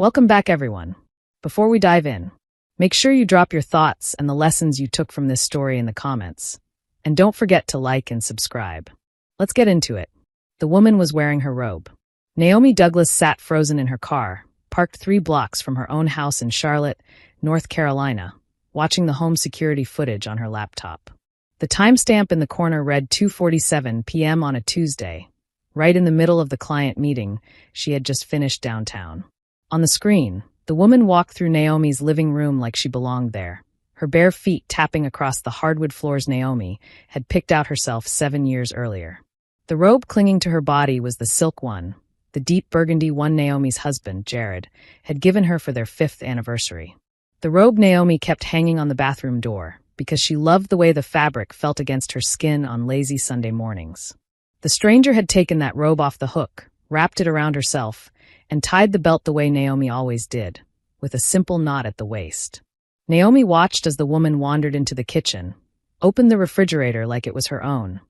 Welcome back, everyone. Before we dive in, make sure you drop your thoughts and the lessons you took from this story in the comments. And don't forget to like and subscribe. Let's get into it. The woman was wearing her robe. Naomi Douglas sat frozen in her car, parked 3 blocks from her own house in Charlotte, North Carolina, watching the home security footage on her laptop. The timestamp in the corner read 2:47 p.m. on a Tuesday, right in the middle of the client meeting she had just finished downtown. On the screen, the woman walked through Naomi's living room like she belonged there, her bare feet tapping across the hardwood floors Naomi had picked out herself 7 years earlier. The robe clinging to her body was the silk one, the deep burgundy one Naomi's husband, Jared, had given her for their 5th anniversary. The robe Naomi kept hanging on the bathroom door because she loved the way the fabric felt against her skin on lazy Sunday mornings. The stranger had taken that robe off the hook, wrapped it around herself, and tied the belt the way Naomi always did, with a simple knot at the waist. Naomi watched as the woman wandered into the kitchen, opened the refrigerator like it was her own,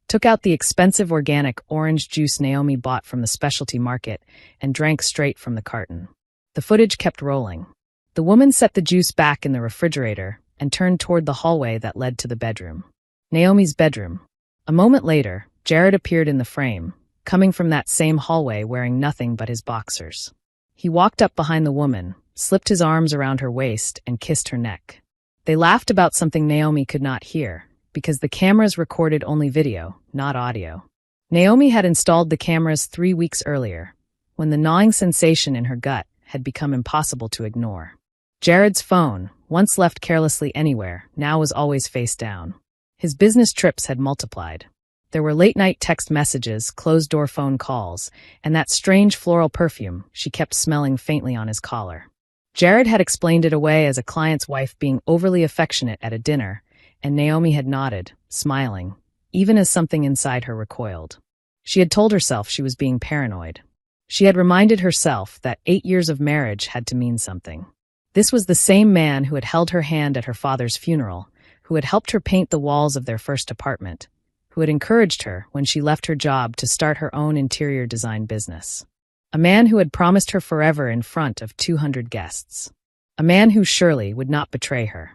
took out the expensive organic orange juice Naomi bought from the specialty market, and drank straight from the carton. The footage kept rolling. The woman set the juice back in the refrigerator and turned toward the hallway that led to the bedroom. Naomi's bedroom. A moment later, Jared appeared in the frame, coming from that same hallway wearing nothing but his boxers. He walked up behind the woman, slipped his arms around her waist, and kissed her neck. They laughed about something Naomi could not hear, because the cameras recorded only video, not audio. Naomi had installed the cameras 3 weeks earlier, when the gnawing sensation in her gut had become impossible to ignore. Jared's phone, once left carelessly anywhere, now was always face down. His business trips had multiplied. There were late-night text messages, closed-door phone calls, and that strange floral perfume she kept smelling faintly on his collar. Jared had explained it away as a client's wife being overly affectionate at a dinner, and Naomi had nodded, smiling, even as something inside her recoiled. She had told herself she was being paranoid. She had reminded herself that 8 years of marriage had to mean something. This was the same man who had held her hand at her father's funeral, who had helped her paint the walls of their first apartment, who had encouraged her when she left her job to start her own interior design business. A man who had promised her forever in front of 200 guests. A man who surely would not betray her.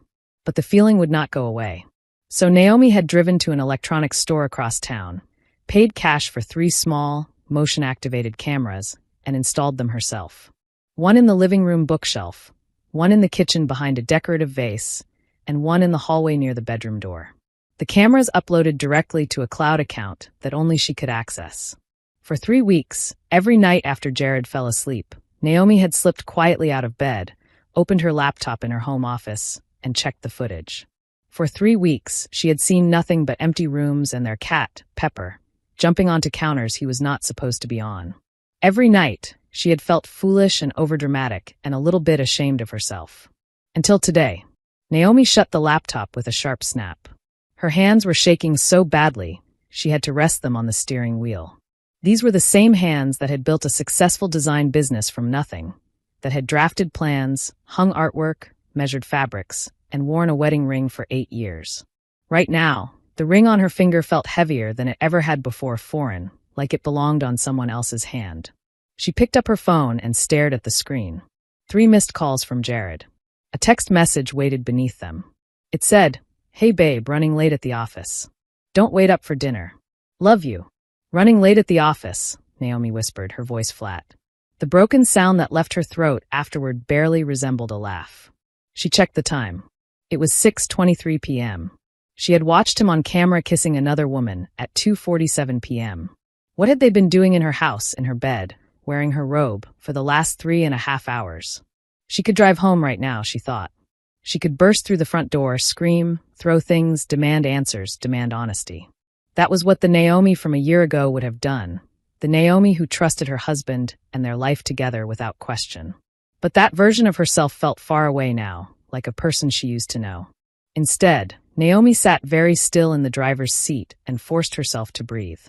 But the feeling would not go away. So Naomi had driven to an electronics store across town, paid cash for 3 small, motion-activated cameras, and installed them herself. One in the living room bookshelf, one in the kitchen behind a decorative vase, and one in the hallway near the bedroom door. The cameras uploaded directly to a cloud account that only she could access. For 3 weeks, every night after Jared fell asleep, Naomi had slipped quietly out of bed, opened her laptop in her home office, and checked the footage. For 3 weeks, she had seen nothing but empty rooms and their cat, Pepper, jumping onto counters he was not supposed to be on. Every night, she had felt foolish and overdramatic and a little bit ashamed of herself. Until today, Naomi shut the laptop with a sharp snap. Her hands were shaking so badly, she had to rest them on the steering wheel. These were the same hands that had built a successful design business from nothing, that had drafted plans, hung artwork, measured fabrics, and worn a wedding ring for 8 years. Right now, the ring on her finger felt heavier than it ever had before, foreign, like it belonged on someone else's hand. She picked up her phone and stared at the screen. 3 missed calls from Jared. A text message waited beneath them. It said, "Hey babe, running late at the office. Don't wait up for dinner. Love you." "Running late at the office," Naomi whispered, her voice flat. The broken sound that left her throat afterward barely resembled a laugh. She checked the time. It was 6:23 p.m. She had watched him on camera kissing another woman at 2:47 p.m. What had they been doing in her house, in her bed, wearing her robe, for the last 3.5 hours? She could drive home right now, she thought. She could burst through the front door, scream, throw things, demand answers, demand honesty. That was what the Naomi from a year ago would have done, the Naomi who trusted her husband and their life together without question. But that version of herself felt far away now, like a person she used to know. Instead, Naomi sat very still in the driver's seat and forced herself to breathe.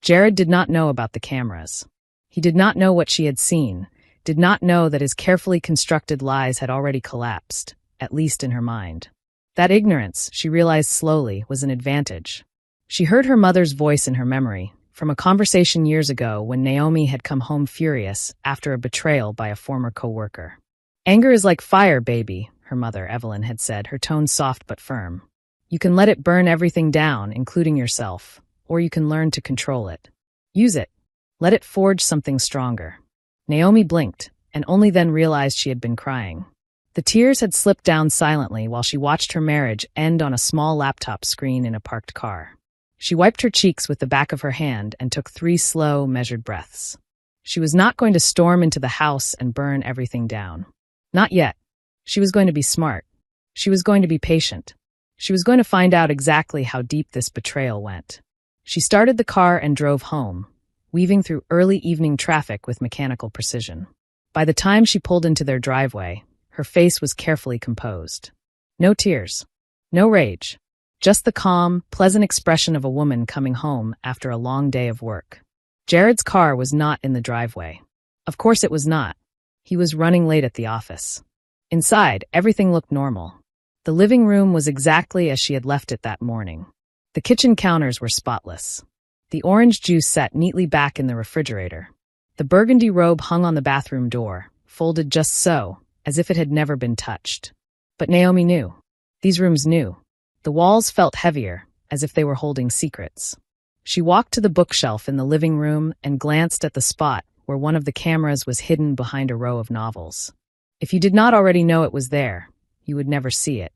Jared did not know about the cameras. He did not know what she had seen, did not know that his carefully constructed lies had already collapsed, at least in her mind. That ignorance, she realized slowly, was an advantage. She heard her mother's voice in her memory, from a conversation years ago when Naomi had come home furious after a betrayal by a former coworker. "Anger is like fire, baby," her mother, Evelyn, had said, her tone soft but firm. "You can let it burn everything down, including yourself, or you can learn to control it. Use it. Let it forge something stronger." Naomi blinked, and only then realized she had been crying. The tears had slipped down silently while she watched her marriage end on a small laptop screen in a parked car. She wiped her cheeks with the back of her hand and took 3 slow, measured breaths. She was not going to storm into the house and burn everything down. Not yet. She was going to be smart. She was going to be patient. She was going to find out exactly how deep this betrayal went. She started the car and drove home, weaving through early evening traffic with mechanical precision. By the time she pulled into their driveway, her face was carefully composed. No tears. No rage. Just the calm, pleasant expression of a woman coming home after a long day of work. Jared's car was not in the driveway. Of course it was not. He was running late at the office. Inside, everything looked normal. The living room was exactly as she had left it that morning. The kitchen counters were spotless. The orange juice sat neatly back in the refrigerator. The burgundy robe hung on the bathroom door, folded just so, as if it had never been touched. But Naomi knew. These rooms knew. The walls felt heavier, as if they were holding secrets. She walked to the bookshelf in the living room and glanced at the spot where one of the cameras was hidden behind a row of novels. If you did not already know it was there, you would never see it.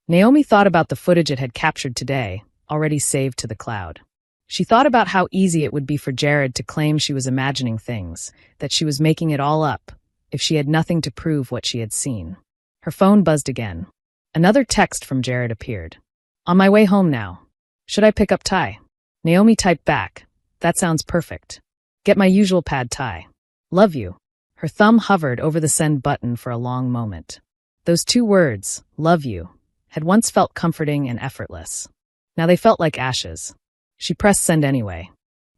Naomi thought about the footage it had captured today, already saved to the cloud. She thought about how easy it would be for Jared to claim she was imagining things, that she was making it all up, if she had nothing to prove what she had seen. Her phone buzzed again. Another text from Jared appeared. "On my way home now. Should I pick up Ty?" Naomi typed back. "That sounds perfect. Get my usual pad Thai. Love you." Her thumb hovered over the send button for a long moment. Those 2 words, "love you," had once felt comforting and effortless. Now they felt like ashes. She pressed send anyway.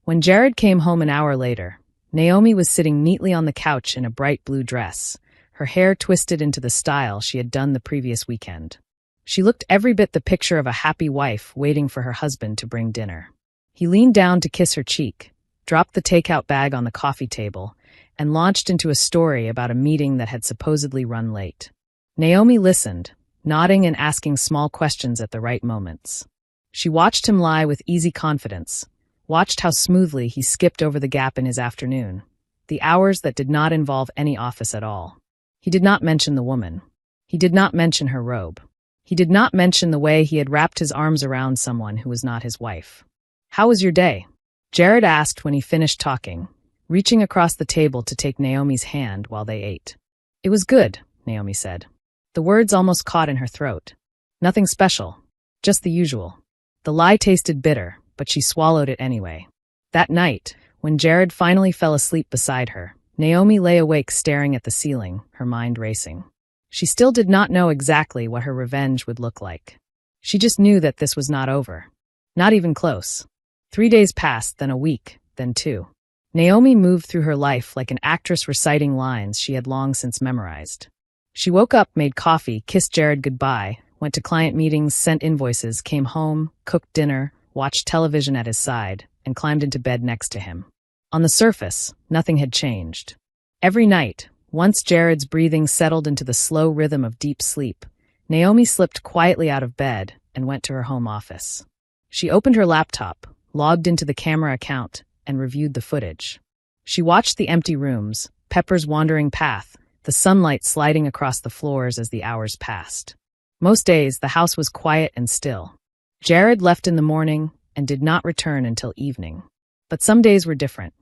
When Jared came home an hour later, Naomi was sitting neatly on the couch in a bright blue dress, her hair twisted into the style she had done the previous weekend. She looked every bit the picture of a happy wife waiting for her husband to bring dinner. He leaned down to kiss her cheek, dropped the takeout bag on the coffee table, and launched into a story about a meeting that had supposedly run late. Naomi listened, nodding and asking small questions at the right moments. She watched him lie with easy confidence, watched how smoothly he skipped over the gap in his afternoon, the hours that did not involve any office at all. He did not mention the woman. He did not mention her robe. He did not mention the way he had wrapped his arms around someone who was not his wife. "How was your day?" Jared asked when he finished talking, reaching across the table to take Naomi's hand while they ate. "It was good," Naomi said. The words almost caught in her throat. Nothing special, just the usual. The lie tasted bitter, but she swallowed it anyway. That night, when Jared finally fell asleep beside her, Naomi lay awake staring at the ceiling, her mind racing. She still did not know exactly what her revenge would look like. She just knew that this was not over. Not even close. 3 days passed, then a week, then 2. Naomi moved through her life like an actress reciting lines she had long since memorized. She woke up, made coffee, kissed Jared goodbye, went to client meetings, sent invoices, came home, cooked dinner, watched television at his side, and climbed into bed next to him. On the surface, nothing had changed. Every night, once Jared's breathing settled into the slow rhythm of deep sleep, Naomi slipped quietly out of bed and went to her home office. She opened her laptop, logged into the camera account, and reviewed the footage. She watched the empty rooms, Pepper's wandering path, the sunlight sliding across the floors as the hours passed. Most days, the house was quiet and still. Jared left in the morning and did not return until evening. But some days were different.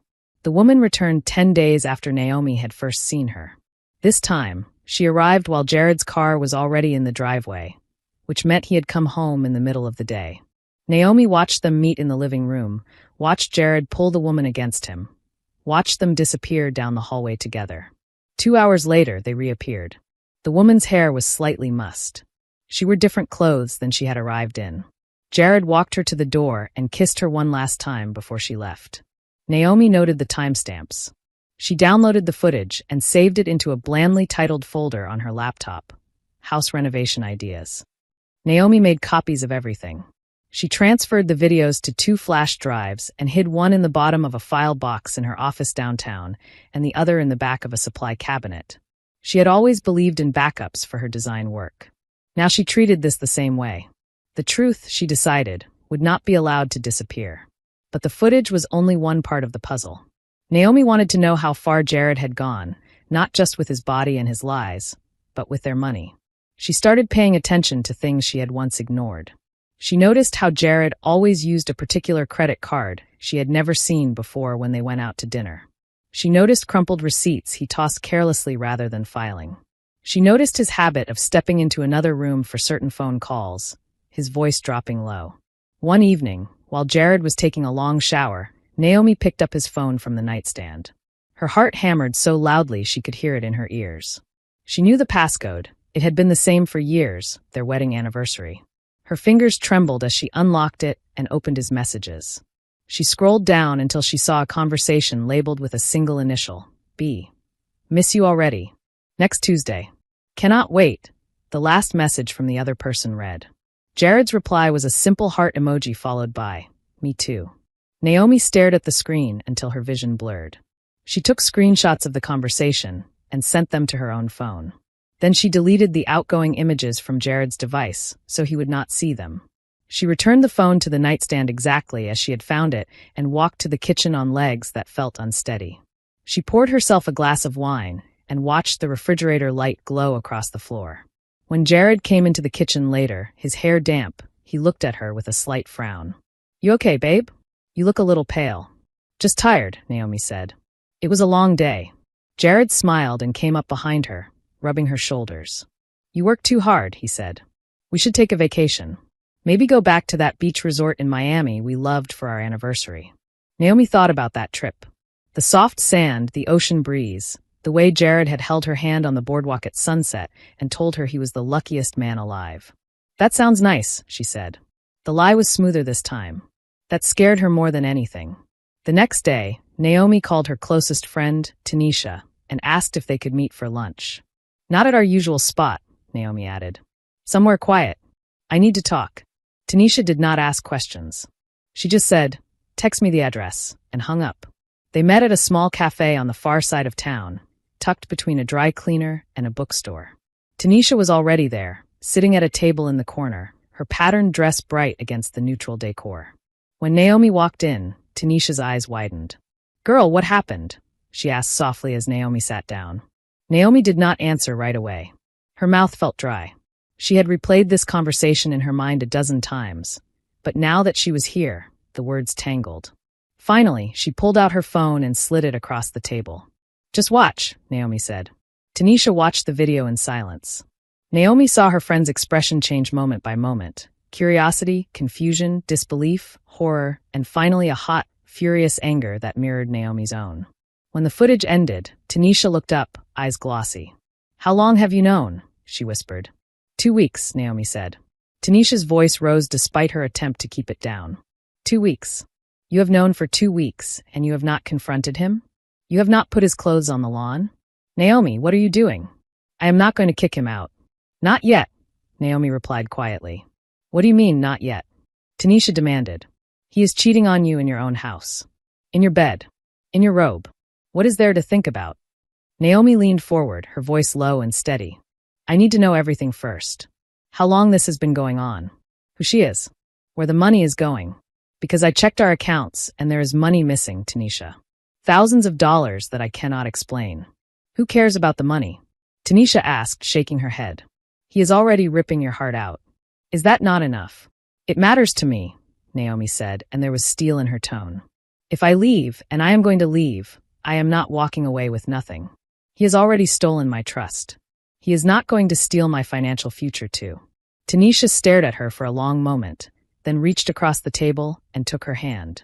The woman returned 10 days after Naomi had first seen her. This time, she arrived while Jared's car was already in the driveway, which meant he had come home in the middle of the day. Naomi watched them meet in the living room, watched Jared pull the woman against him, watched them disappear down the hallway together. 2 hours later, they reappeared. The woman's hair was slightly mussed. She wore different clothes than she had arrived in. Jared walked her to the door and kissed her one last time before she left. Naomi noted the timestamps. She downloaded the footage and saved it into a blandly titled folder on her laptop. House renovation ideas. Naomi made copies of everything. She transferred the videos to 2 flash drives and hid one in the bottom of a file box in her office downtown and the other in the back of a supply cabinet. She had always believed in backups for her design work. Now she treated this the same way. The truth, she decided, would not be allowed to disappear. But the footage was only one part of the puzzle. Naomi wanted to know how far Jared had gone, not just with his body and his lies, but with their money. She started paying attention to things she had once ignored. She noticed how Jared always used a particular credit card she had never seen before when they went out to dinner. She noticed crumpled receipts he tossed carelessly rather than filing. She noticed his habit of stepping into another room for certain phone calls, his voice dropping low. One evening, while Jared was taking a long shower, Naomi picked up his phone from the nightstand. Her heart hammered so loudly she could hear it in her ears. She knew the passcode. It had been the same for years, their wedding anniversary. Her fingers trembled as she unlocked it and opened his messages. She scrolled down until she saw a conversation labeled with a single initial, B. Miss you already. Next Tuesday. Cannot wait, the last message from the other person read. Jared's reply was a simple heart emoji followed by, me too. Naomi stared at the screen until her vision blurred. She took screenshots of the conversation and sent them to her own phone. Then she deleted the outgoing images from Jared's device so he would not see them. She returned the phone to the nightstand exactly as she had found it and walked to the kitchen on legs that felt unsteady. She poured herself a glass of wine and watched the refrigerator light glow across the floor. When Jared came into the kitchen later, his hair damp, he looked at her with a slight frown. You okay, babe? You look a little pale. Just tired, Naomi said. It was a long day. Jared smiled and came up behind her, rubbing her shoulders. You work too hard, he said. We should take a vacation. Maybe go back to that beach resort in Miami we loved for our anniversary. Naomi thought about that trip. The soft sand, the ocean breeze, the way Jared had held her hand on the boardwalk at sunset and told her he was the luckiest man alive. That sounds nice, she said. The lie was smoother this time. That scared her more than anything. The next day, Naomi called her closest friend, Tanisha, and asked if they could meet for lunch. Not at our usual spot, Naomi added. Somewhere quiet. I need to talk. Tanisha did not ask questions. She just said, text me the address, and hung up. They met at a small cafe on the far side of town, tucked between a dry cleaner and a bookstore. Tanisha was already there, sitting at a table in the corner, her patterned dress bright against the neutral decor. When Naomi walked in, Tanisha's eyes widened. Girl, what happened? She asked softly as Naomi sat down. Naomi did not answer right away. Her mouth felt dry. She had replayed this conversation in her mind a dozen times, but now that she was here, the words tangled. Finally, she pulled out her phone and slid it across the table. Just watch, Naomi said. Tanisha watched the video in silence. Naomi saw her friend's expression change moment by moment. Curiosity, confusion, disbelief, horror, and finally a hot, furious anger that mirrored Naomi's own. When the footage ended, Tanisha looked up, eyes glossy. How long have you known? She whispered. 2 weeks, Naomi said. Tanisha's voice rose despite her attempt to keep it down. 2 weeks. You have known for 2 weeks, and you have not confronted him? You have not put his clothes on the lawn? Naomi, what are you doing? I am not going to kick him out. Not yet, Naomi replied quietly. What do you mean, not yet? Tanisha demanded. He is cheating on you in your own house. In your bed. In your robe. What is there to think about? Naomi leaned forward, her voice low and steady. I need to know everything first. How long this has been going on. Who she is. Where the money is going. Because I checked our accounts, and there is money missing, Tanisha. Thousands of dollars that I cannot explain. Who cares about the money? Tanisha asked, shaking her head. He is already ripping your heart out. Is that not enough? It matters to me, Naomi said, and there was steel in her tone. If I leave, and I am going to leave, I am not walking away with nothing. He has already stolen my trust. He is not going to steal my financial future too. Tanisha stared at her for a long moment, then reached across the table and took her hand.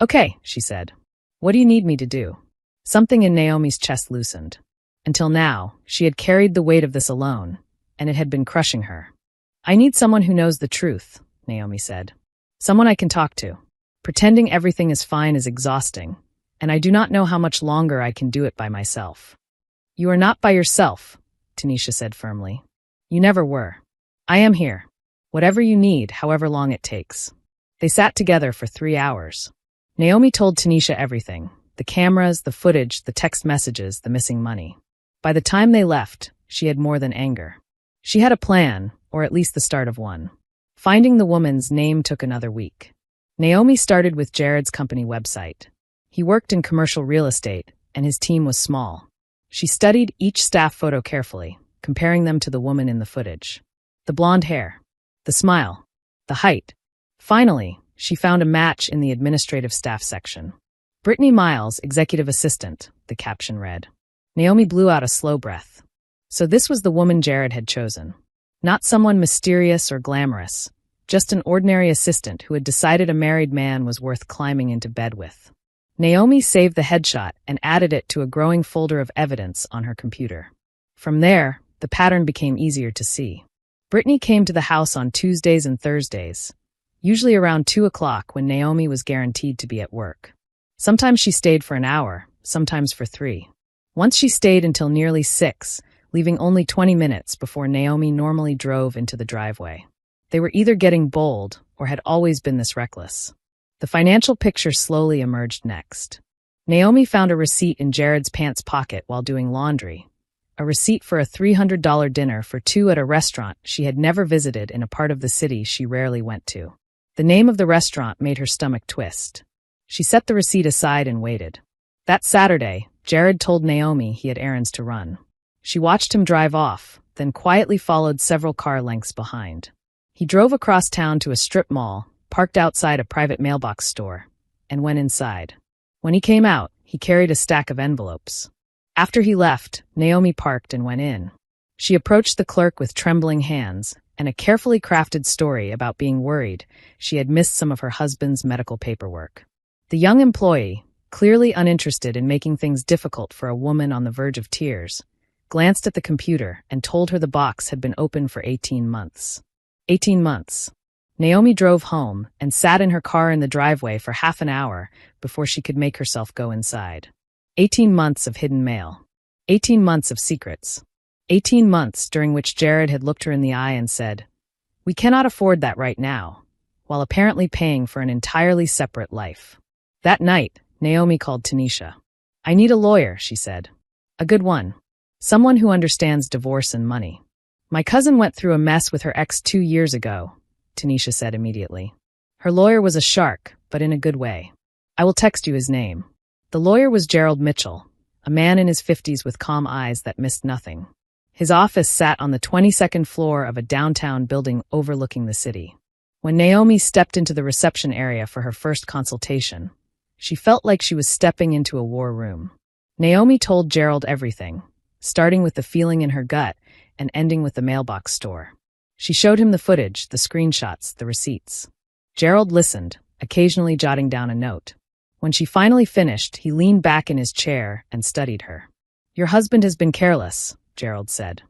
Okay, she said. What do you need me to do? Something in Naomi's chest loosened. Until now, she had carried the weight of this alone, and it had been crushing her. I need someone who knows the truth, Naomi said. Someone I can talk to. Pretending everything is fine is exhausting, and I do not know how much longer I can do it by myself. You are not by yourself, Tanisha said firmly. You never were. I am here. Whatever you need, however long it takes. They sat together for 3 hours. Naomi told Tanisha everything: the cameras, the footage, the text messages, the missing money. By the time they left, she had more than anger. She had a plan, or at least the start of one. Finding the woman's name took another week. Naomi started with Jared's company website. He worked in commercial real estate, and his team was small. She studied each staff photo carefully, comparing them to the woman in the footage. The blonde hair, the smile, the height. Finally, she found a match in the administrative staff section. Brittany Miles, executive assistant, the caption read. Naomi blew out a slow breath. So this was the woman Jared had chosen. Not someone mysterious or glamorous, just an ordinary assistant who had decided a married man was worth climbing into bed with. Naomi saved the headshot and added it to a growing folder of evidence on her computer. From there, the pattern became easier to see. Brittany came to the house on Tuesdays and Thursdays, usually around 2 o'clock when Naomi was guaranteed to be at work. Sometimes she stayed for an hour, sometimes for 3. Once she stayed until nearly 6, leaving only 20 minutes before Naomi normally drove into the driveway. They were either getting bold or had always been this reckless. The financial picture slowly emerged next. Naomi found a receipt in Jared's pants pocket while doing laundry, a receipt for a $300 dinner for 2 at a restaurant she had never visited in a part of the city she rarely went to. The name of the restaurant made her stomach twist. She set the receipt aside and waited. That Saturday, Jared told Naomi he had errands to run. She watched him drive off, then quietly followed several car lengths behind. He drove across town to a strip mall, parked outside a private mailbox store, and went inside. When he came out, he carried a stack of envelopes. After he left, Naomi parked and went in. She approached the clerk with trembling hands and a carefully crafted story about being worried she had missed some of her husband's medical paperwork. The young employee, clearly uninterested in making things difficult for a woman on the verge of tears, glanced at the computer and told her the box had been open for 18 months. 18 months. Naomi drove home and sat in her car in the driveway for half an hour before she could make herself go inside. 18 months of hidden mail. 18 months of secrets. 18 months during which Jared had looked her in the eye and said, "We cannot afford that right now," while apparently paying for an entirely separate life. That night, Naomi called Tanisha. "I need a lawyer," she said. "A good one. Someone who understands divorce and money." "My cousin went through a mess with her ex 2 years ago," Tanisha said immediately. Her lawyer was a shark, but in a good way. "I will text you his name." The lawyer was Gerald Mitchell, a man in his 50s with calm eyes that missed nothing. His office sat on the 22nd floor of a downtown building overlooking the city. When Naomi stepped into the reception area for her first consultation, she felt like she was stepping into a war room. Naomi told Gerald everything, starting with the feeling in her gut and ending with the mailbox store. She showed him the footage, the screenshots, the receipts. Gerald listened, occasionally jotting down a note. When she finally finished, he leaned back in his chair and studied her. "Your husband has been careless," Gerald said.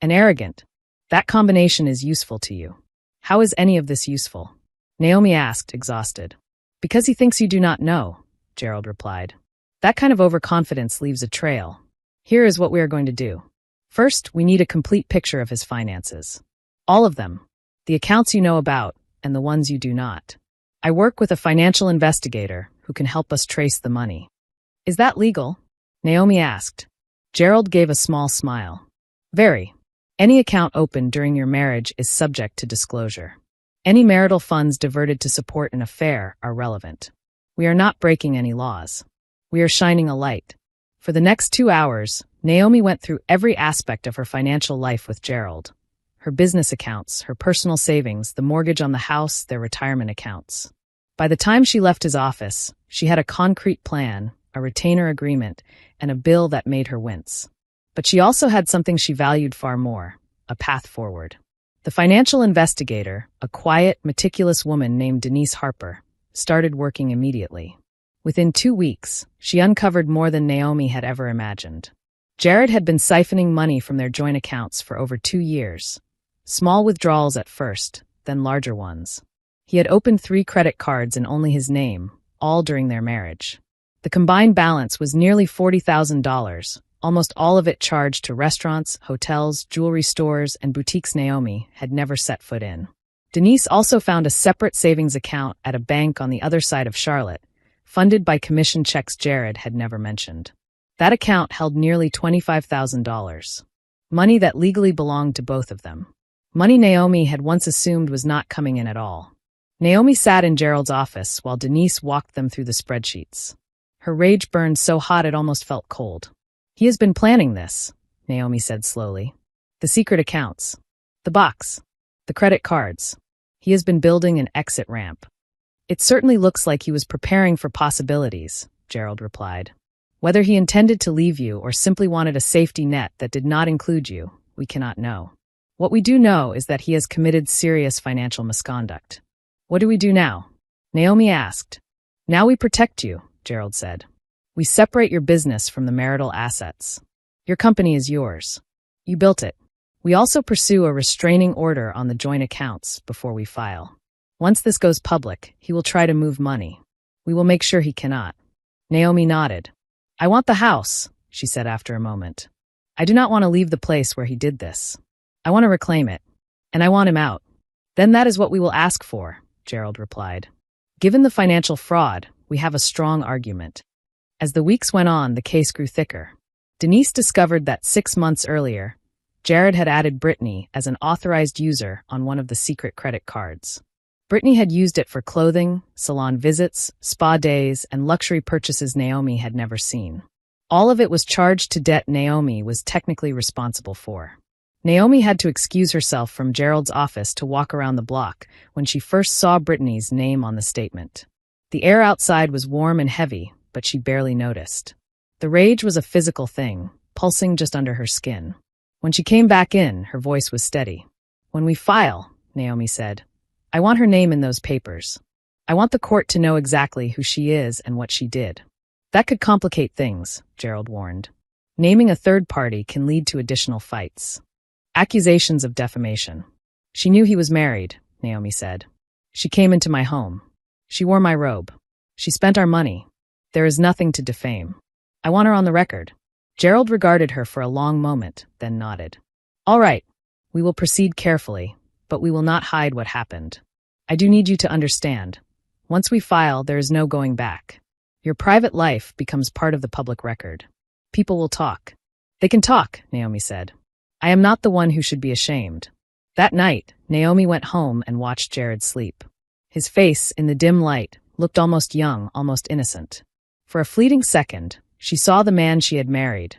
"And arrogant. That combination is useful to you." "How is any of this useful?" Naomi asked, exhausted. "Because he thinks you do not know," Gerald replied. "That kind of overconfidence leaves a trail. Here is what we are going to do. First, we need a complete picture of his finances. All of them. The accounts you know about, and the ones you do not. I work with a financial investigator who can help us trace the money." "Is that legal?" Naomi asked. Gerald gave a small smile. "Very. Any account opened during your marriage is subject to disclosure. Any marital funds diverted to support an affair are relevant. We are not breaking any laws. We are shining a light." For the next 2 hours, Naomi went through every aspect of her financial life with Gerald. Her business accounts, her personal savings, the mortgage on the house, their retirement accounts. By the time she left his office, she had a concrete plan, a retainer agreement, and a bill that made her wince. But she also had something she valued far more, a path forward. The financial investigator, a quiet, meticulous woman named Denise Harper, started working immediately. Within 2 weeks, she uncovered more than Naomi had ever imagined. Jared had been siphoning money from their joint accounts for over 2 years. Small withdrawals at first, then larger ones. He had opened 3 credit cards in only his name, all during their marriage. The combined balance was nearly $40,000, almost all of it charged to restaurants, hotels, jewelry stores, and boutiques Naomi had never set foot in. Denise also found a separate savings account at a bank on the other side of Charlotte, funded by commission checks Jared had never mentioned. That account held nearly $25,000. Money that legally belonged to both of them. Money Naomi had once assumed was not coming in at all. Naomi sat in Gerald's office while Denise walked them through the spreadsheets. Her rage burned so hot it almost felt cold. He has been planning this, Naomi said slowly. The secret accounts. The box. The credit cards. He has been building an exit ramp. It certainly looks like he was preparing for possibilities, Gerald replied. Whether he intended to leave you or simply wanted a safety net that did not include you, we cannot know. What we do know is that he has committed serious financial misconduct. What do we do now? Naomi asked. Now we protect you, Gerald said. We separate your business from the marital assets. Your company is yours. You built it. We also pursue a restraining order on the joint accounts before we file. Once this goes public, he will try to move money. We will make sure he cannot. Naomi nodded. I want the house, she said after a moment. I do not want to leave the place where he did this. I want to reclaim it. And I want him out. Then that is what we will ask for, Gerald replied. Given the financial fraud, we have a strong argument. As the weeks went on, the case grew thicker. Denise discovered that 6 months earlier, Jared had added Brittany as an authorized user on one of the secret credit cards. Brittany had used it for clothing, salon visits, spa days, and luxury purchases Naomi had never seen. All of it was charged to debt Naomi was technically responsible for. Naomi had to excuse herself from Gerald's office to walk around the block when she first saw Brittany's name on the statement. The air outside was warm and heavy, but she barely noticed. The rage was a physical thing, pulsing just under her skin. When she came back in, her voice was steady. When we file, Naomi said, I want her name in those papers. I want the court to know exactly who she is and what she did. That could complicate things, Gerald warned. Naming a third party can lead to additional fights. Accusations of defamation. She knew he was married, Naomi said. She came into my home. She wore my robe. She spent our money. There is nothing to defame. I want her on the record. Gerald regarded her for a long moment, then nodded. All right, we will proceed carefully, but we will not hide what happened. I do need you to understand. Once we file, there is no going back. Your private life becomes part of the public record. People will talk. They can talk, Naomi said. I am not the one who should be ashamed. That night, Naomi went home and watched Jared sleep. His face, in the dim light, looked almost young, almost innocent. For a fleeting second, she saw the man she had married,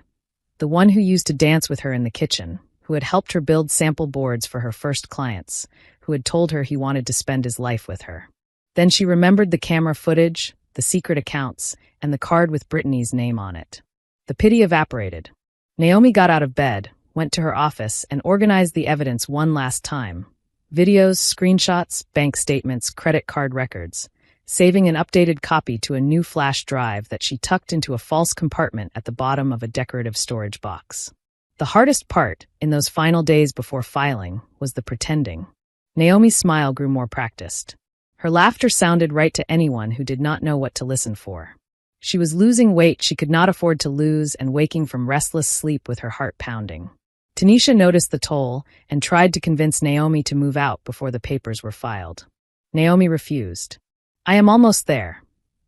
the one who used to dance with her in the kitchen, who had helped her build sample boards for her first clients, who had told her he wanted to spend his life with her. Then she remembered the camera footage, the secret accounts, and the card with Brittany's name on it. The pity evaporated. Naomi got out of bed, went to her office, and organized the evidence one last time. Videos, screenshots, bank statements, credit card records, saving an updated copy to a new flash drive that she tucked into a false compartment at the bottom of a decorative storage box. The hardest part, in those final days before filing, was the pretending. Naomi's smile grew more practiced. Her laughter sounded right to anyone who did not know what to listen for. She was losing weight she could not afford to lose and waking from restless sleep with her heart pounding. Tanisha noticed the toll and tried to convince Naomi to move out before the papers were filed. Naomi refused. I am almost there,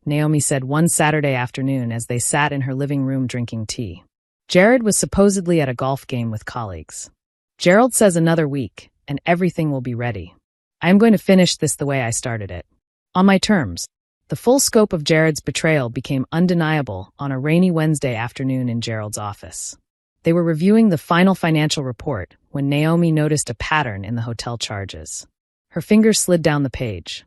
Naomi said one Saturday afternoon as they sat in her living room drinking tea. Jared was supposedly at a golf game with colleagues. Gerald says another week, and everything will be ready. I am going to finish this the way I started it. On my terms. The full scope of Jared's betrayal became undeniable on a rainy Wednesday afternoon in Gerald's office. They were reviewing the final financial report when Naomi noticed a pattern in the hotel charges. Her fingers slid down the page.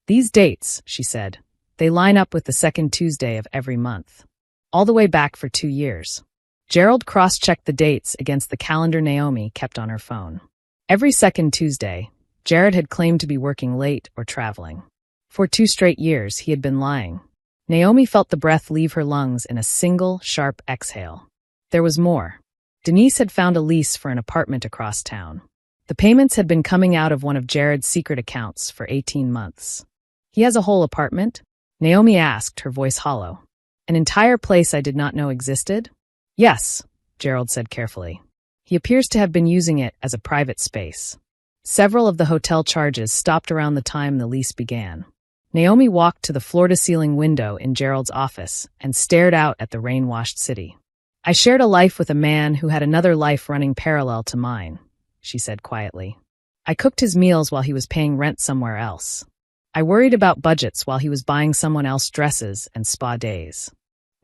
These dates, she said, they line up with the second Tuesday of every month. All the way back for 2 years. Gerald cross-checked the dates against the calendar Naomi kept on her phone. Every second Tuesday, Jared had claimed to be working late or traveling. For 2 straight years, he had been lying. Naomi felt the breath leave her lungs in a single, sharp exhale. There was more. Denise had found a lease for an apartment across town. The payments had been coming out of one of Jared's secret accounts for 18 months. He has a whole apartment? Naomi asked, her voice hollow. An entire place I did not know existed? Yes, Gerald said carefully. He appears to have been using it as a private space. Several of the hotel charges stopped around the time the lease began. Naomi walked to the floor-to-ceiling window in Gerald's office and stared out at the rain-washed city. "I shared a life with a man who had another life running parallel to mine," she said quietly. "I cooked his meals while he was paying rent somewhere else. I worried about budgets while he was buying someone else dresses and spa days."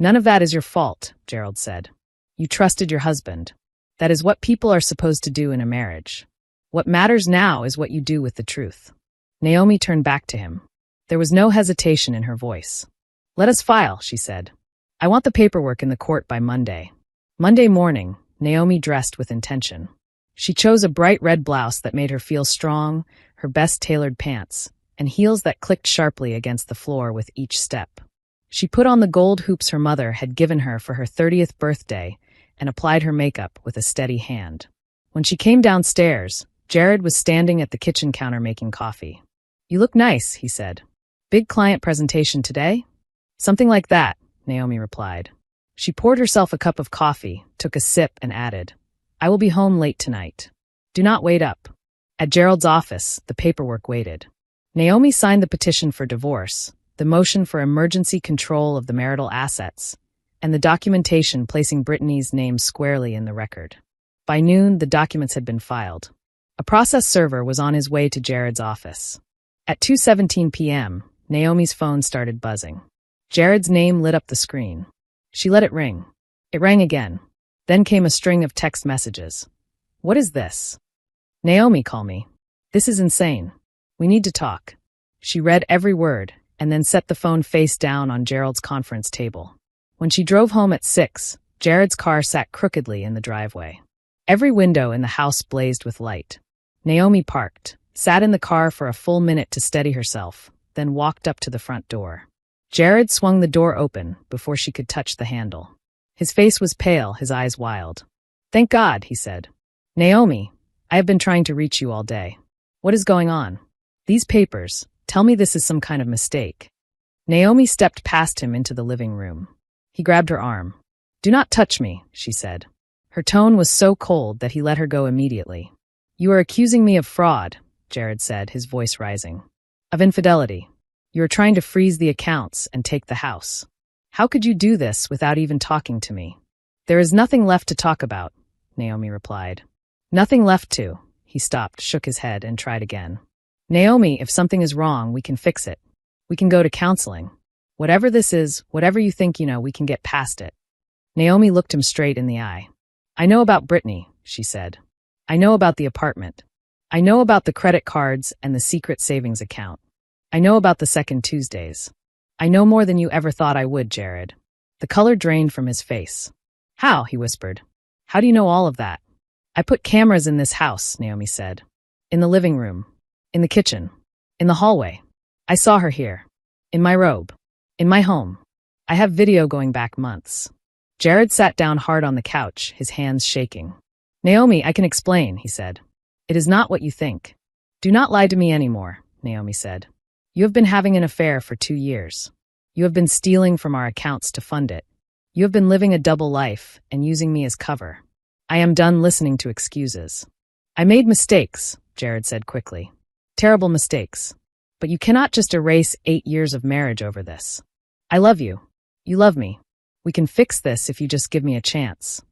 "None of that is your fault," Gerald said. "You trusted your husband. That is what people are supposed to do in a marriage. What matters now is what you do with the truth." Naomi turned back to him. There was no hesitation in her voice. "Let us file," she said. "I want the paperwork in the court by Monday." Monday morning, Naomi dressed with intention. She chose a bright red blouse that made her feel strong, her best tailored pants, and heels that clicked sharply against the floor with each step. She put on the gold hoops her mother had given her for her 30th birthday and applied her makeup with a steady hand. When she came downstairs, Jared was standing at the kitchen counter making coffee. "You look nice," he said. "Big client presentation today?" "Something like that," Naomi replied. She poured herself a cup of coffee, took a sip, and added, "I will be home late tonight. Do not wait up." At Gerald's office, the paperwork waited. Naomi signed the petition for divorce, the motion for emergency control of the marital assets, and the documentation placing Brittany's name squarely in the record. By noon, the documents had been filed. A process server was on his way to Jared's office. At 2:17 p.m., Naomi's phone started buzzing. Jared's name lit up the screen. She let it ring. It rang again. Then came a string of text messages. "What is this?" "Naomi, call me. This is insane. We need to talk." She read every word and then set the phone face down on Gerald's conference table. When she drove home at 6, Jared's car sat crookedly in the driveway. Every window in the house blazed with light. Naomi parked, sat in the car for a full minute to steady herself, then walked up to the front door. Jared swung the door open before she could touch the handle. His face was pale, his eyes wild. "Thank God," he said. "Naomi, I have been trying to reach you all day. What is going on? These papers, tell me this is some kind of mistake." Naomi stepped past him into the living room. He grabbed her arm. "Do not touch me," she said. Her tone was so cold that he let her go immediately. "You are accusing me of fraud," Jared said, his voice rising. "Of infidelity. You are trying to freeze the accounts and take the house. How could you do this without even talking to me?" "There is nothing left to talk about," Naomi replied. "Nothing left to." He stopped, shook his head, and tried again. "Naomi, if something is wrong, we can fix it. We can go to counseling. Whatever this is, whatever you think you know, we can get past it." Naomi looked him straight in the eye. "I know about Brittany," she said. "I know about the apartment. I know about the credit cards and the secret savings account. I know about the second Tuesdays. I know more than you ever thought I would, Jared." The color drained from his face. "How?" he whispered. "How do you know all of that?" "I put cameras in this house," Naomi said. "In the living room. In the kitchen. In the hallway. I saw her here. In my robe. In my home. I have video going back months." Jared sat down hard on the couch, his hands shaking. "Naomi, I can explain," he said. "It is not what you think." "Do not lie to me anymore," Naomi said. "You have been having an affair for 2 years. You have been stealing from our accounts to fund it. You have been living a double life and using me as cover. I am done listening to excuses." "I made mistakes," Jared said quickly. "Terrible mistakes. But you cannot just erase 8 years of marriage over this. I love you. You love me. We can fix this if you just give me a chance."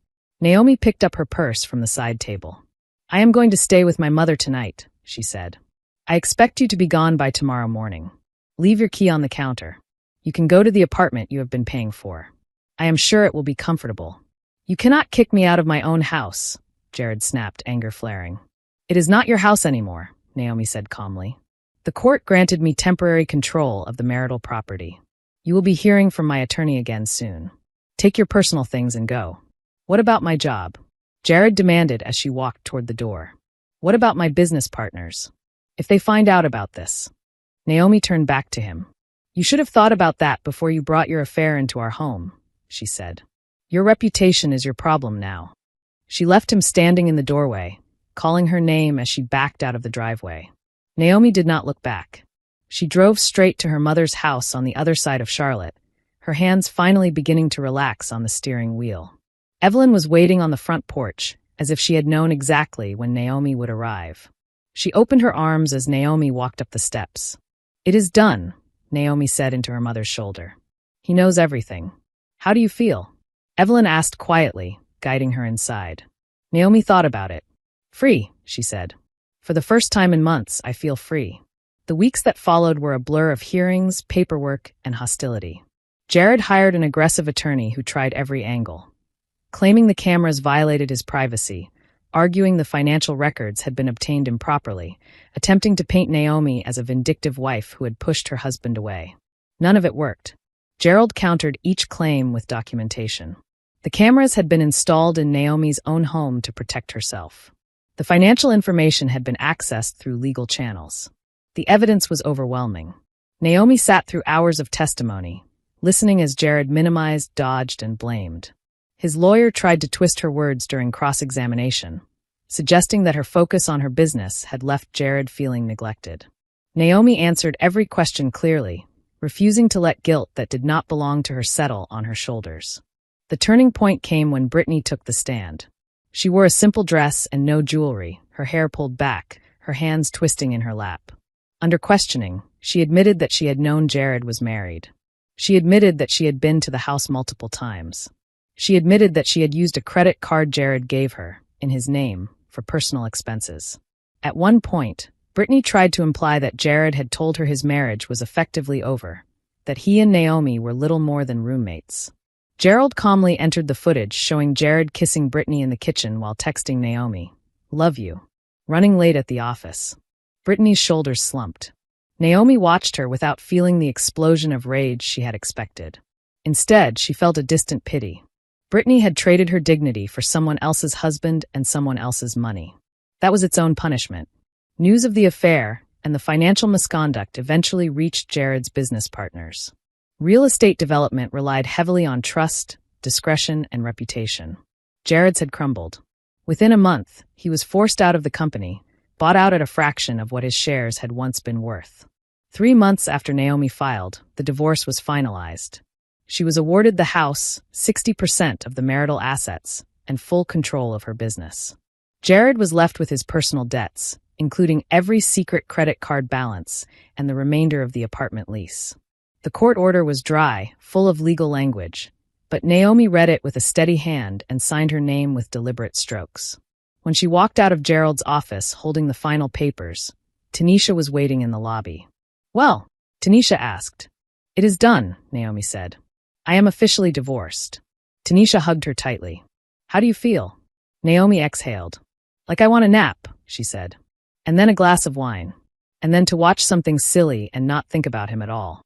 Naomi picked up her purse from the side table. "I am going to stay with my mother tonight," she said. "I expect you to be gone by tomorrow morning. Leave your key on the counter. You can go to the apartment you have been paying for. I am sure it will be comfortable." "You cannot kick me out of my own house," Jared snapped, anger flaring. "It is not your house anymore," Naomi said calmly. "The court granted me temporary control of the marital property. You will be hearing from my attorney again soon. Take your personal things and go." "What about my job?" Jared demanded as she walked toward the door. "What about my business partners? If they find out about this?" Naomi turned back to him. "You should have thought about that before you brought your affair into our home," she said. "Your reputation is your problem now." She left him standing in the doorway, calling her name as she backed out of the driveway. Naomi did not look back. She drove straight to her mother's house on the other side of Charlotte, her hands finally beginning to relax on the steering wheel. Evelyn was waiting on the front porch, as if she had known exactly when Naomi would arrive. She opened her arms as Naomi walked up the steps. "It is done," Naomi said into her mother's shoulder. "He knows everything. How do you feel?" Evelyn asked quietly, guiding her inside. Naomi thought about it. "Free," she said. "For the first time in months, I feel free." The weeks that followed were a blur of hearings, paperwork, and hostility. Jared hired an aggressive attorney who tried every angle, claiming the cameras violated his privacy, arguing the financial records had been obtained improperly, attempting to paint Naomi as a vindictive wife who had pushed her husband away. None of it worked. Gerald countered each claim with documentation. The cameras had been installed in Naomi's own home to protect herself. The financial information had been accessed through legal channels. The evidence was overwhelming. Naomi sat through hours of testimony, listening as Jared minimized, dodged, and blamed. His lawyer tried to twist her words during cross-examination, suggesting that her focus on her business had left Jared feeling neglected. Naomi answered every question clearly, refusing to let guilt that did not belong to her settle on her shoulders. The turning point came when Brittany took the stand. She wore a simple dress and no jewelry, her hair pulled back, her hands twisting in her lap. Under questioning, she admitted that she had known Jared was married. She admitted that she had been to the house multiple times. She admitted that she had used a credit card Jared gave her, in his name, for personal expenses. At one point, Brittany tried to imply that Jared had told her his marriage was effectively over, that he and Naomi were little more than roommates. Gerald calmly entered the footage showing Jared kissing Brittany in the kitchen while texting Naomi, "Love you," running late at the office. Brittany's shoulders slumped. Naomi watched her without feeling the explosion of rage she had expected. Instead, she felt a distant pity. Brittany had traded her dignity for someone else's husband and someone else's money. That was its own punishment. News of the affair and the financial misconduct eventually reached Jared's business partners. Real estate development relied heavily on trust, discretion, and reputation. Jared's had crumbled. Within a month, he was forced out of the company, bought out at a fraction of what his shares had once been worth. 3 months after Naomi filed, the divorce was finalized. She was awarded the house, 60% of the marital assets, and full control of her business. Jared was left with his personal debts, including every secret credit card balance and the remainder of the apartment lease. The court order was dry, full of legal language, but Naomi read it with a steady hand and signed her name with deliberate strokes. When she walked out of Gerald's office holding the final papers, Tanisha was waiting in the lobby. "Well," Tanisha asked. "It is done," Naomi said. "I am officially divorced." Tanisha hugged her tightly. "How do you feel?" Naomi exhaled. "Like I want a nap," she said. "And then a glass of wine. And then to watch something silly and not think about him at all."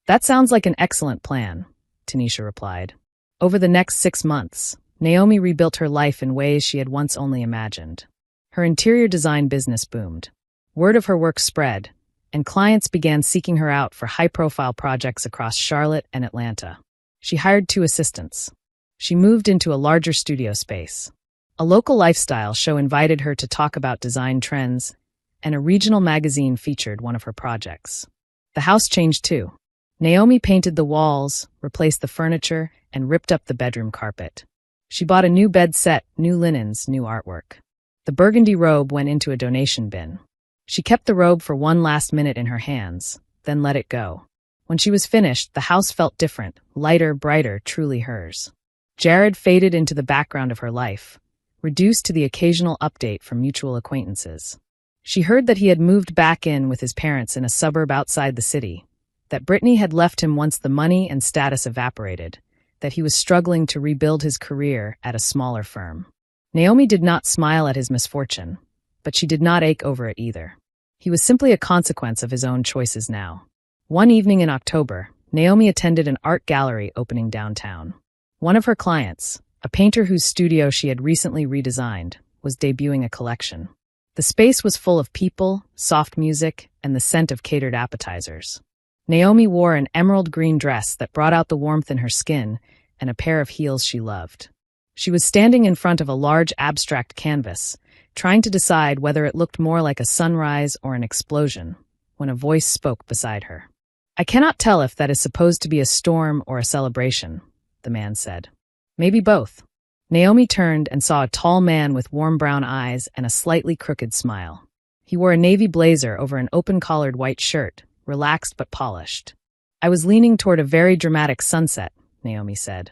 "That sounds like an excellent plan," Tanisha replied. Over the next 6 months, Naomi rebuilt her life in ways she had once only imagined. Her interior design business boomed. Word of her work spread, and clients began seeking her out for high-profile projects across Charlotte and Atlanta. She hired 2 assistants. She moved into a larger studio space. A local lifestyle show invited her to talk about design trends, and a regional magazine featured one of her projects. The house changed too. Naomi painted the walls, replaced the furniture, and ripped up the bedroom carpet. She bought a new bed set, new linens, new artwork. The burgundy robe went into a donation bin. She kept the robe for one last minute in her hands, then let it go. When she was finished, the house felt different, lighter, brighter, truly hers. Jared faded into the background of her life, reduced to the occasional update from mutual acquaintances. She heard that he had moved back in with his parents in a suburb outside the city, that Brittany had left him once the money and status evaporated, that he was struggling to rebuild his career at a smaller firm. Naomi did not smile at his misfortune, but she did not ache over it either. He was simply a consequence of his own choices now. One evening in October, Naomi attended an art gallery opening downtown. One of her clients, a painter whose studio she had recently redesigned, was debuting a collection. The space was full of people, soft music, and the scent of catered appetizers. Naomi wore an emerald green dress that brought out the warmth in her skin and a pair of heels she loved. She was standing in front of a large abstract canvas, trying to decide whether it looked more like a sunrise or an explosion, when a voice spoke beside her. "I cannot tell if that is supposed to be a storm or a celebration," the man said. "Maybe both." Naomi turned and saw a tall man with warm brown eyes and a slightly crooked smile. He wore a navy blazer over an open-collared white shirt, relaxed but polished. I was leaning toward a very dramatic sunset, Naomi said.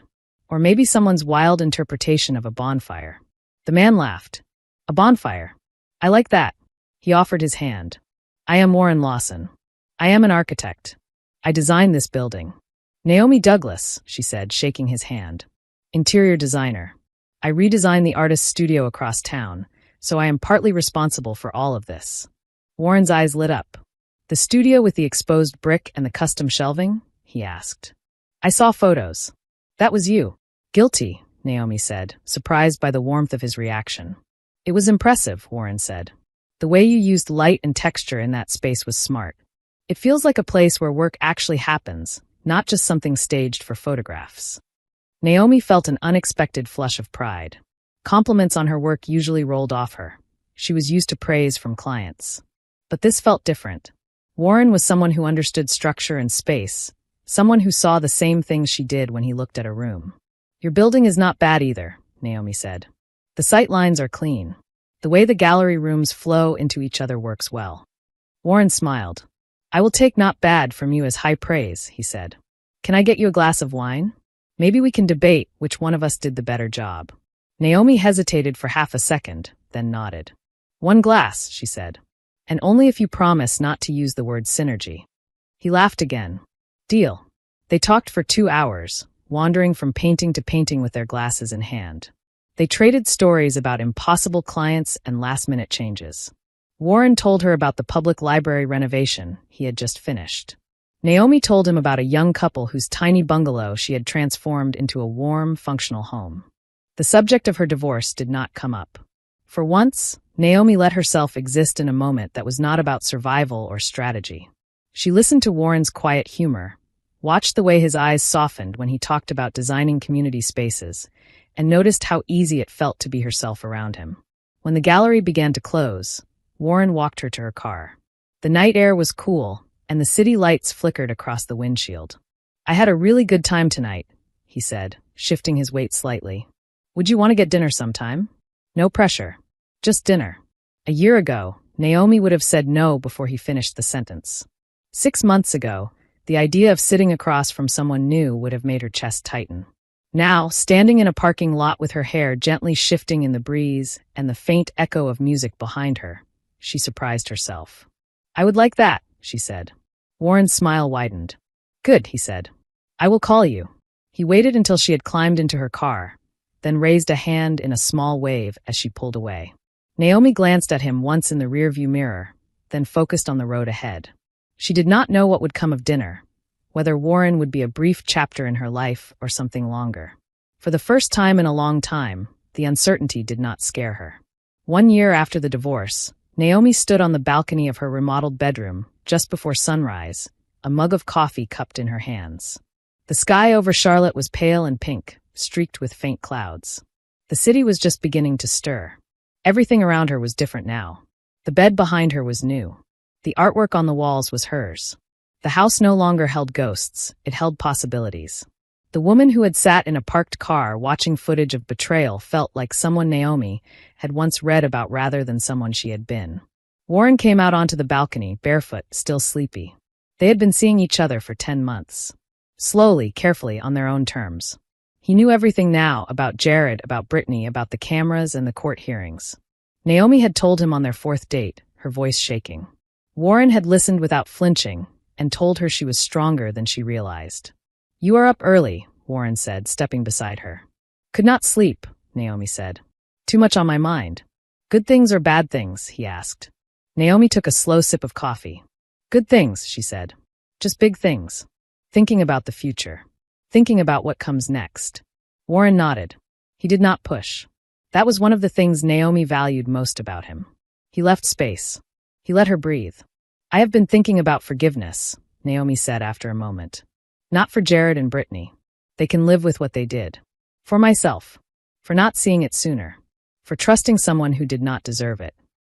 Or maybe someone's wild interpretation of a bonfire. The man laughed. A bonfire. I like that. He offered his hand. I am Warren Lawson. I am an architect. I designed this building. Naomi Douglas, she said, shaking his hand. Interior designer. I redesigned the artist's studio across town, so I am partly responsible for all of this. Warren's eyes lit up. The studio with the exposed brick and the custom shelving? He asked. I saw photos. That was you. Guilty, Naomi said, surprised by the warmth of his reaction. It was impressive, Warren said. The way you used light and texture in that space was smart. It feels like a place where work actually happens, not just something staged for photographs. Naomi felt an unexpected flush of pride. Compliments on her work usually rolled off her. She was used to praise from clients. But this felt different. Warren was someone who understood structure and space, someone who saw the same things she did when he looked at a room. Your building is not bad either, Naomi said. The sight lines are clean. The way the gallery rooms flow into each other works well. Warren smiled. I will take not bad from you as high praise, he said. Can I get you a glass of wine? Maybe we can debate which one of us did the better job. Naomi hesitated for half a second, then nodded. One glass, she said. And only if you promise not to use the word synergy. He laughed again. Deal. They talked for 2 hours, wandering from painting to painting with their glasses in hand. They traded stories about impossible clients and last-minute changes. Warren told her about the public library renovation he had just finished. Naomi told him about a young couple whose tiny bungalow she had transformed into a warm, functional home. The subject of her divorce did not come up. For once, Naomi let herself exist in a moment that was not about survival or strategy. She listened to Warren's quiet humor, watched the way his eyes softened when he talked about designing community spaces, and noticed how easy it felt to be herself around him. When the gallery began to close, Warren walked her to her car. The night air was cool, and the city lights flickered across the windshield. I had a really good time tonight, he said, shifting his weight slightly. Would you want to get dinner sometime? No pressure. Just dinner. A year ago, Naomi would have said no before he finished the sentence. 6 months ago, the idea of sitting across from someone new would have made her chest tighten. Now, standing in a parking lot with her hair gently shifting in the breeze and the faint echo of music behind her, she surprised herself. I would like that, she said. Warren's smile widened. Good, he said. I will call you. He waited until she had climbed into her car, then raised a hand in a small wave as she pulled away. Naomi glanced at him once in the rearview mirror, then focused on the road ahead. She did not know what would come of dinner, whether Warren would be a brief chapter in her life or something longer. For the first time in a long time, the uncertainty did not scare her. 1 year after the divorce, Naomi stood on the balcony of her remodeled bedroom just before sunrise, a mug of coffee cupped in her hands. The sky over Charlotte was pale and pink, streaked with faint clouds. The city was just beginning to stir. Everything around her was different now. The bed behind her was new. The artwork on the walls was hers. The house no longer held ghosts, it held possibilities. The woman who had sat in a parked car watching footage of betrayal felt like someone Naomi had once read about rather than someone she had been. Warren came out onto the balcony, barefoot, still sleepy. They had been seeing each other for 10 months. Slowly, carefully, on their own terms. He knew everything now about Jared, about Brittany, about the cameras and the court hearings. Naomi had told him on their 4th date, her voice shaking. Warren had listened without flinching and told her she was stronger than she realized. You are up early, Warren said, stepping beside her. Could not sleep, Naomi said. Too much on my mind. Good things or bad things, he asked. Naomi took a slow sip of coffee. Good things, she said. Just big things. Thinking about the future. Thinking about what comes next. Warren nodded. He did not push. That was one of the things Naomi valued most about him. He left space. He let her breathe. I have been thinking about forgiveness, Naomi said after a moment. Not for Jared and Brittany. They can live with what they did. For myself. For not seeing it sooner. For trusting someone who did not deserve it.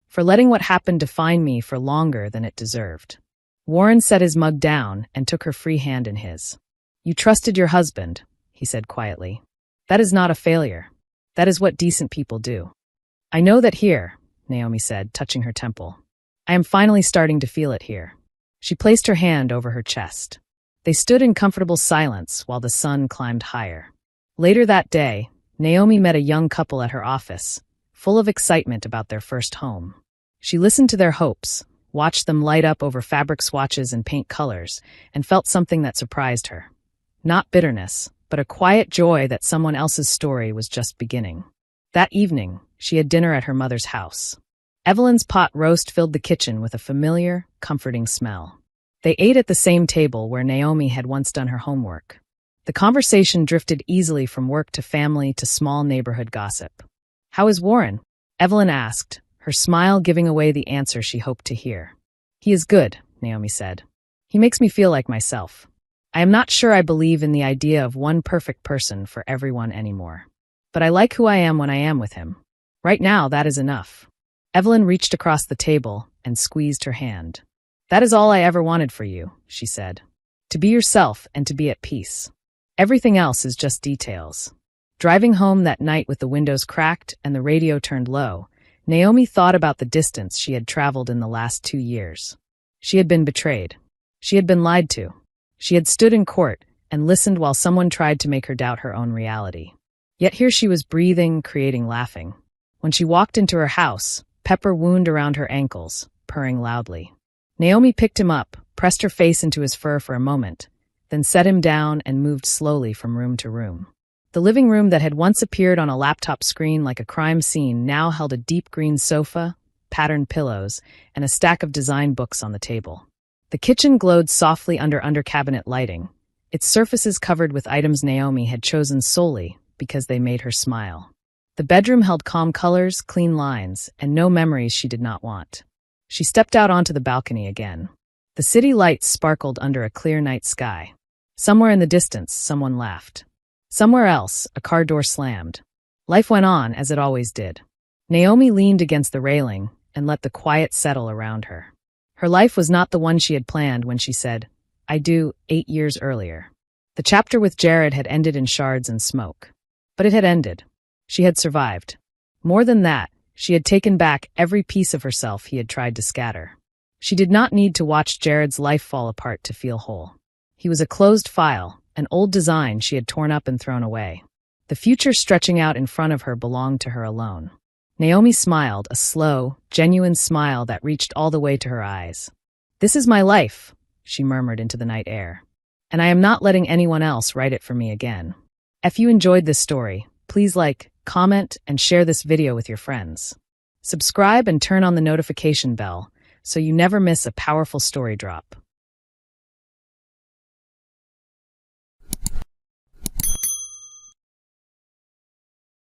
For letting what happened define me for longer than it deserved. Warren set his mug down and took her free hand in his. You trusted your husband, he said quietly. That is not a failure. That is what decent people do. I know that here, Naomi said, touching her temple. I am finally starting to feel it here. She placed her hand over her chest. They stood in comfortable silence while the sun climbed higher. Later that day, Naomi met a young couple at her office, full of excitement about their first home. She listened to their hopes, watched them light up over fabric swatches and paint colors, and felt something that surprised her. Not bitterness, but a quiet joy that someone else's story was just beginning. That evening, she had dinner at her mother's house. Evelyn's pot roast filled the kitchen with a familiar, comforting smell. They ate at the same table where Naomi had once done her homework. The conversation drifted easily from work to family to small neighborhood gossip. "How is Warren?" Evelyn asked, her smile giving away the answer she hoped to hear. "He is good," Naomi said. "He makes me feel like myself. I am not sure I believe in the idea of one perfect person for everyone anymore. But I like who I am when I am with him. Right now, that is enough." Evelyn reached across the table and squeezed her hand. "That is all I ever wanted for you," she said. "To be yourself and to be at peace. Everything else is just details." Driving home that night with the windows cracked and the radio turned low, Naomi thought about the distance she had traveled in the last 2 years. She had been betrayed. She had been lied to. She had stood in court and listened while someone tried to make her doubt her own reality. Yet here she was breathing, creating, laughing. When she walked into her house, Pepper wound around her ankles, purring loudly. Naomi picked him up, pressed her face into his fur for a moment, then set him down and moved slowly from room to room. The living room that had once appeared on a laptop screen like a crime scene now held a deep green sofa, patterned pillows, and a stack of design books on the table. The kitchen glowed softly under cabinet lighting, its surfaces covered with items Naomi had chosen solely because they made her smile. The bedroom held calm colors, clean lines, and no memories she did not want. She stepped out onto the balcony again. The city lights sparkled under a clear night sky. Somewhere in the distance, someone laughed. Somewhere else, a car door slammed. Life went on as it always did. Naomi leaned against the railing and let the quiet settle around her. Her life was not the one she had planned when she said, "I do," 8 years earlier. The chapter with Jared had ended in shards and smoke. But it had ended. She had survived. More than that, she had taken back every piece of herself he had tried to scatter. She did not need to watch Jared's life fall apart to feel whole. He was a closed file, an old design she had torn up and thrown away. The future stretching out in front of her belonged to her alone. Naomi smiled, a slow, genuine smile that reached all the way to her eyes. "This is my life," she murmured into the night air. "And I am not letting anyone else write it for me again." If you enjoyed this story, please like, comment, and share this video with your friends. Subscribe and turn on the notification bell so you never miss a powerful story drop.